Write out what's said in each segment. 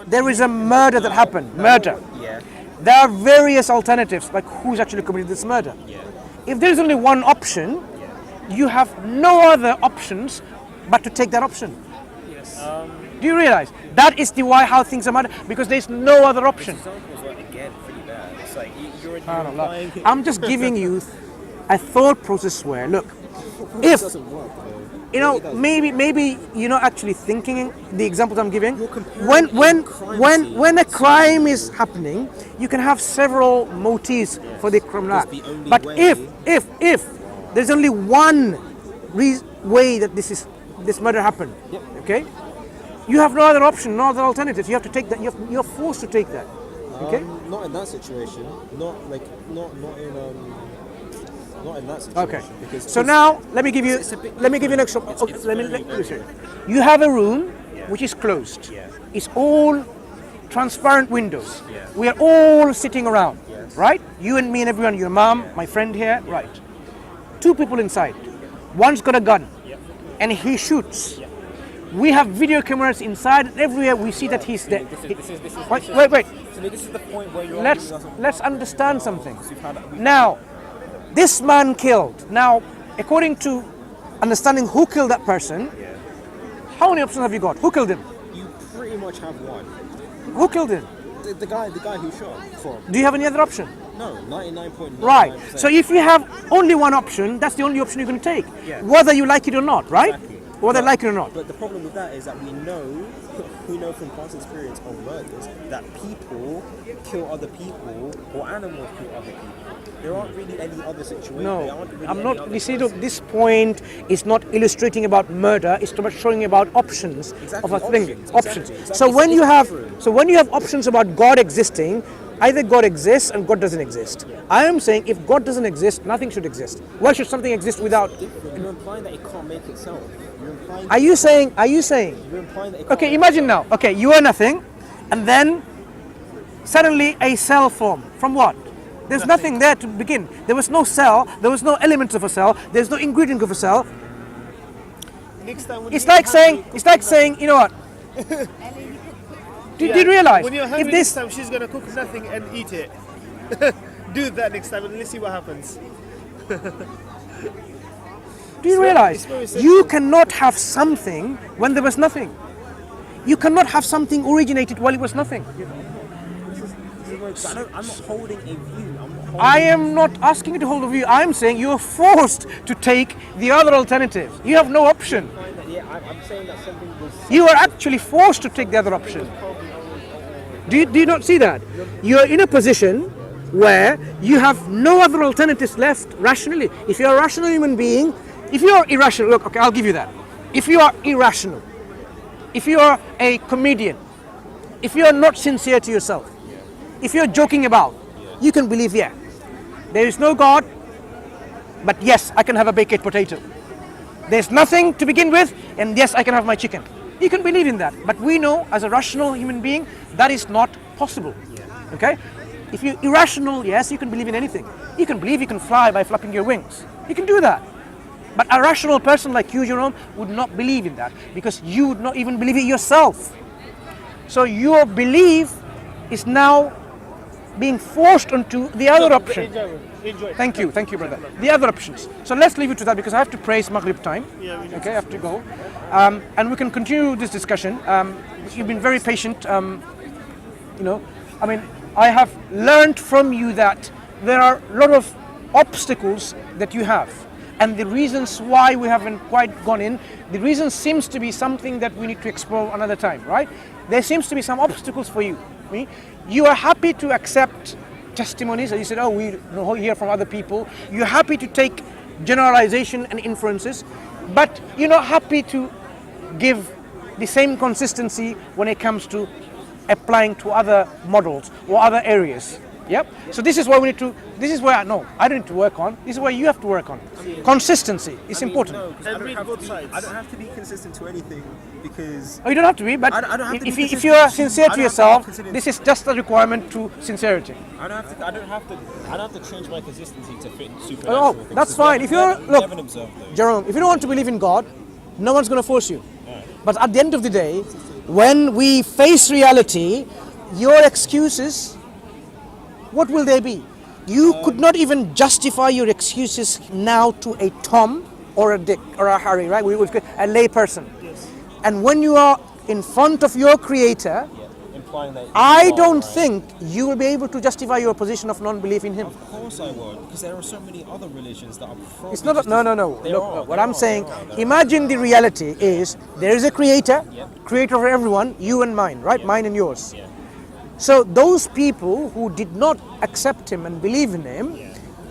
there is a murder that happened, murder. Yeah. There are various alternatives, like who's actually committed this murder. Yeah. If there is only one option, you have no other options but to take that option. Yes. Do you realize? That is the why how things are murdered, because there is no other option. Examples were again pretty bad. It's like you're SubhanAllah. implying. I'm just giving you a thought process where, look, if doesn't work, though. you know, maybe you're not actually thinking the examples I'm giving. You're comparing When a crime is happening, you can have several motives for the criminal act. the only But way- if there's only one way that this murder happened, okay, you have no other option, no other alternatives. You have to take that. You're forced to take that. Okay. Not in that situation. Not in that situation. Okay. Because So now let me give you an example. You have a room which is closed. Yeah. It's all transparent windows. Yeah. We are all sitting around, Yes. right? You and me and everyone. Your mom, my friend here, right? Two people inside. One's got a gun, and he shoots. We have video cameras inside, and everywhere we see that he's there. Wait. So this is the point where you're Let's understand something. Now, this man killed. Now, according to understanding who killed that person, how many options have you got? Who killed him? you pretty much have one. Who killed him? The guy who shot from. Do you have any other option? No, 99.9%. Right. So if you have only one option, that's the only option you're going to take, Yeah. whether you like it or not, right? Exactly. Whether you like it or not. But the problem with that is that we know from past experience of murders that people kill other people or animals kill other people. There aren't really any other situations. There No, aren't really I'm any not. other You see, cases. look, this point is not illustrating about murder. It's about showing about options Exactly, of a thing. options, Options. exactly. So when It's you have, different. options about God existing, either God exists and God doesn't exist. I am saying if God doesn't exist, nothing should exist. Why should something exist without? You're implying that it can't make itself. You're implying. Are you saying? You're implying that it can't Okay, make imagine now. Okay, you are nothing, and then suddenly a cell formed. From what? There's nothing there to begin. There was no cell. There was no elements of a cell. There's no ingredient of a cell. Next time when It's you're like saying. hungry, It's like saying. You know what? Do you realize when you're hungry if next this? time, she's gonna cook nothing and eat it. Do that next time and let's see what happens. Do you realize it's very simple. you cannot have something when there was nothing? You cannot have something originated while it was nothing. I'm not holding a view. I'm not holding I am not asking you to hold a view. I am saying you are forced to take the other alternatives. You have no option. I'm saying that something was. You are actually forced to take the other option. Do you not see that? You are in a position where you have no other alternatives left rationally. If you're a rational human being, if you are irrational, look, okay, I'll give you that. If you are irrational, if you are a comedian, if you are not sincere to yourself, if you're joking about, you can believe, yeah, there is no God, but yes, I can have a baked potato. There's nothing to begin with, and yes, I can have my chicken. You can believe in that, but we know as a rational human being that is not possible. Okay? If you're irrational, yes, you can believe in anything. You can believe you can fly by flapping your wings. You can do that. But a rational person like you, Jerome, would not believe in that because you would not even believe it yourself. So your belief is now being forced onto the other option. Enjoy. Thank you, brother. The other options. So let's leave it to that because I have to praise Maghrib time. Yeah, we need Okay, I have to go. And we can continue this discussion. You've been very patient. I have learned from you that there are a lot of obstacles that you have. And the reasons why we haven't quite gone in, the reason seems to be something that we need to explore another time, right? There seems to be some obstacles for you. You are happy to accept testimonies, as you said, we hear from other people. You're happy to take generalization and inferences, but you're not happy to give the same consistency when it comes to applying to other models or other areas. Yep. So this is why I don't need to work on. This is where you have to work on. Consistency is important. No, 'cause And I don't read have both to be. sides. I don't have to be consistent to anything because. Oh, you don't have to be, but I don't have to be if consistent. you are sincere I to don't have to be yourself, consistent. this is just a requirement to sincerity. I don't have to change my consistency to fit supernatural Oh, things. that's Because fine. we If you're haven't- we look, haven't observed those. Jerome, if you don't want to believe in God, no one's going to force you. But at the end of the day, when we face reality, your excuses, what will they be? You could not even justify your excuses now to a Tom or a Dick or a Harry, right? A lay person. Yes. And when you are in front of your Creator, Implying that I you are, don't right? think you will be able to justify your position of non-belief in Him. Of course I would, because there are so many other religions that are probably It's not. just No. as- There Look, are, what there I'm are, saying. there are, there are. Imagine the reality is there is a Creator, Yep. Creator of everyone, you and mine, right? Yeah. Mine and yours. Yeah. So those people who did not accept Him and believe in Him,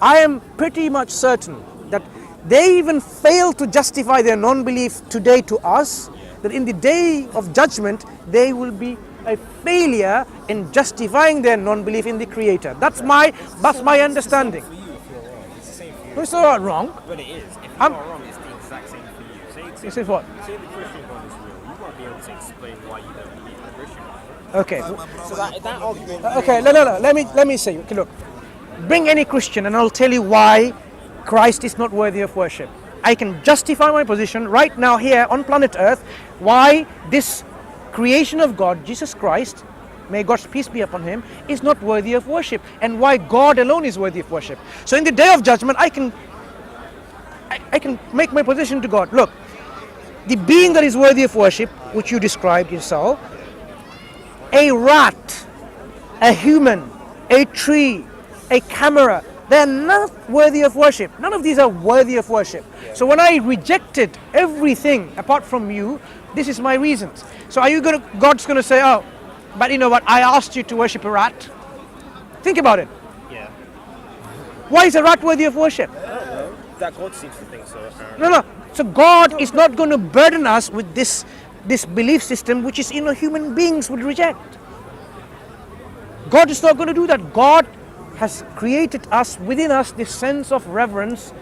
I am pretty much certain that they even fail to justify their non-belief today to us, that in the day of judgment they will be a failure in justifying their non-belief in the Creator. That's my understanding. For you, if you're wrong, it's the same for you. No, it's not wrong. But it is. If you I'm- are wrong, it's the exact same for you. This is what? Say the Christian God is real. You won't be able to explain why you don't believe in the Christian God. Okay. So that argument. Okay. No. Let me say. Okay, look. Bring any Christian, and I'll tell you why Christ is not worthy of worship. I can justify my position right now here on planet Earth why this creation of God, Jesus Christ, may God's peace be upon Him, is not worthy of worship, and why God alone is worthy of worship. So in the day of judgment, I can make my position to God. Look, the being that is worthy of worship, which you described yourself, a rat, a human, a tree, a camera, they are not worthy of worship. None of these are worthy of worship. So when I rejected everything apart from you, this is my reasons. So are you God's going to say, oh, but you know what, I asked you to worship a rat? Think about it. Yeah. Why is a rat worthy of worship? That God seems to think so. No. So God is not going to burden us with this belief system which is human beings would reject. God is not going to do that. God has created us, within us, this sense of reverence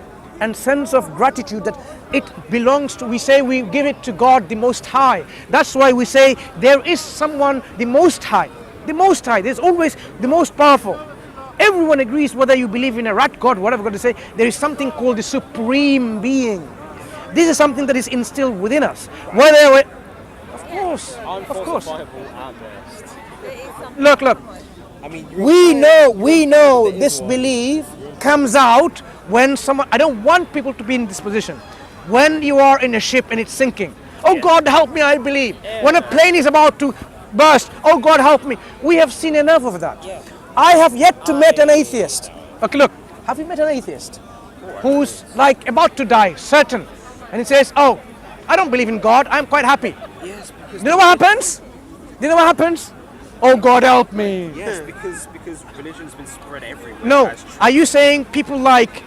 and sense of gratitude that it belongs to, we say we give it to God the Most High. That's why we say there is someone, the Most High. The Most High, there's always the most powerful. Everyone agrees, whether you believe in a rat God, whatever God to say, there is something called the Supreme Being. This is something that is instilled within us. Whether we, of course. Unfalsifiable at best. Look. I mean, We know this belief comes out when someone, I don't want people to be in this position. When you are in a ship and it's sinking, oh God help me, I believe. When a plane is about to burst, oh God help me. We have seen enough of that. I have yet to meet an atheist. Okay, look, have you met an atheist who's like about to die, certain, and he says, oh, I don't believe in God, I'm quite happy. yes, because Do you know what happens? Oh God help me. yes, because religion's been spread everywhere. No, That's true. are you saying people like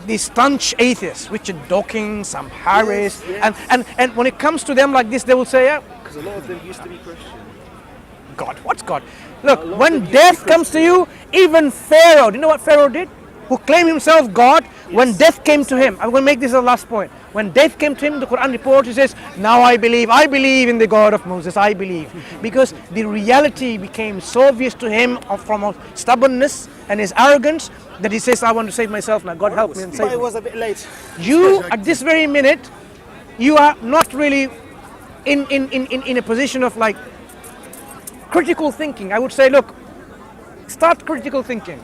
the staunch atheists, Richard Dawkins, Sam Harris, Yes. and when it comes to them like this, they will say, yeah, Because a lot of them used to be Christian. God, what's God? Look, when death comes to you, even Pharaoh, do you know what Pharaoh did? Who claimed himself God, when death came to him, I'm going to make this the last point. When death came to him, the Quran reports, he says, now I believe in the God of Moses, I believe. Because the reality became so obvious to him from his stubbornness and his arrogance that he says, I want to save myself now, God help me and But save it me. was a bit late. You, at this very minute, you are not really in a position of like critical thinking. I would say, look, start critical thinking.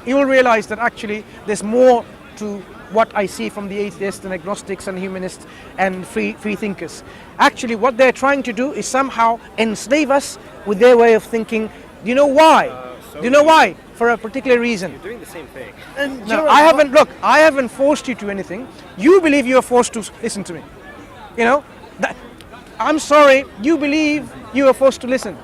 You will realize that actually there's more to what I see from the atheists and agnostics and humanists and free thinkers. Actually, what they're trying to do is somehow enslave us with their way of thinking. Do you know why? Do you know why? For a particular reason. You're doing the same thing. And No, I haven't forced you to anything. You believe you are forced to listen to me. You know, I'm sorry, you believe you are forced to listen.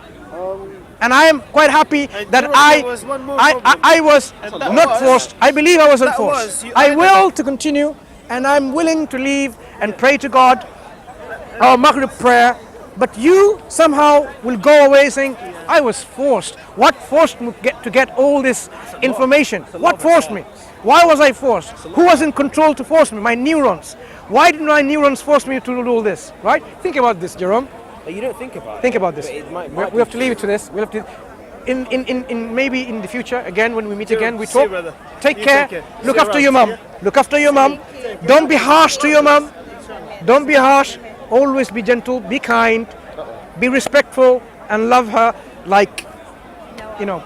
And I am quite happy that there was one more problem. I was And not that was- forced. I believe I wasn't that forced. was, you I either- will to continue, and I'm willing to leave and pray to God, our Maghrib prayer. But you somehow will go away saying, I was forced. What forced me to get all this information? What forced me? Why was I forced? Who was in control to force me? My neurons. Why did my neurons force me to do all this? Right? Think about this, Jerome. You don't think about it. Think about this. But it might We have to leave it to this. We have to. In maybe in the future again when we meet again we See talk. you, brother. Take You care. take care. Look See you after your around. mum. Look after your mum. Don't be harsh to your mum. Don't be harsh. Always be gentle. Be kind. be respectful and love her like, you know,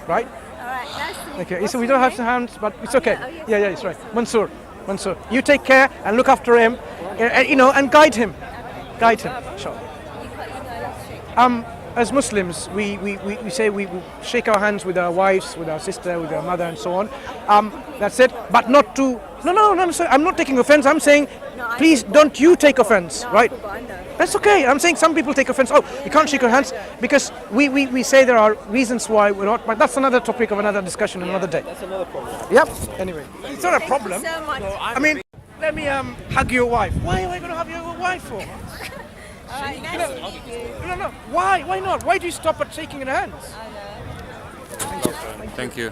right? All right, nice to meet you. Okay, What's so we your don't have name? hands, but it's okay. Oh, yes. Yeah, it's right. Mansur. You take care and look after him, you know, and guide him. Guide him. Sure. As Muslims, we say we shake our hands with our wives, with our sister, with our mother, and so on. That's it. But not to. No. Sorry, I'm not taking offense. I'm saying, please don't you take offense, right? That's okay. I'm saying some people take offense. Oh, you can't shake your hands because we say there are reasons why we're not. But that's another topic of another discussion another day. That's another problem. Yep. Anyway, it's not a problem. Thank you so much. I mean, let me hug your wife. Why am I going to hug your wife for? All right, nice to meet you. No. Why? Why not? Why do you stop at shaking your hands? Thank you.